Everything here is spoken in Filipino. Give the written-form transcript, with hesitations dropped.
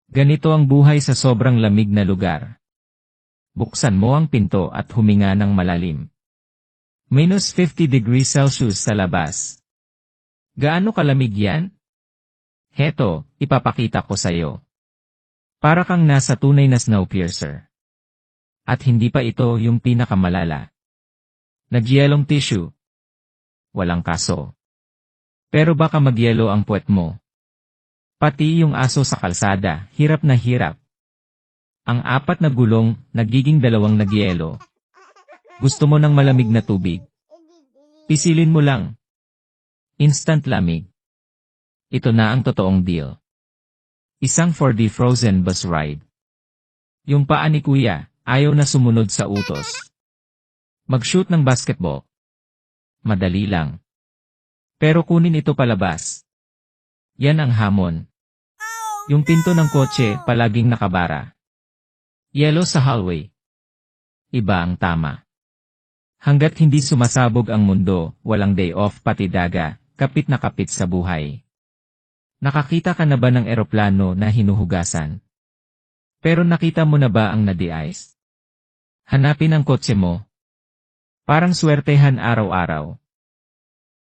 Ganito ang buhay sa sobrang lamig na lugar. Buksan mo ang pinto at huminga ng malalim. -50 degrees Celsius sa labas. Gaano kalamig yan? Heto, ipapakita ko sa'yo. Para kang nasa tunay na Snowpiercer. At hindi pa ito yung pinakamalala. Nagyelong tissue. Walang kaso. Pero baka magyelo ang puwet mo. Pati yung aso sa kalsada, hirap na hirap. Ang 4 na gulong, nagiging 2 nagyelo. Gusto mo ng malamig na tubig? Pisilin mo lang. Instant lamig. Ito na ang totoong deal. Isang 4D frozen bus ride. Yung paa ni Kuya, ayaw na sumunod sa utos. Mag-shoot ng basketball. Madali lang. Pero kunin ito palabas. Yan ang hamon. Yung pinto ng kotse palaging nakabara. Yelo sa hallway. Iba ang tama. Hanggat hindi sumasabog ang mundo, walang day off pati daga, kapit na kapit sa buhay. Nakakita ka na ba ng eroplano na hinuhugasan? Pero nakita mo na ba ang nadi-ice? Hanapin ang kotse mo. Parang swertehan araw-araw.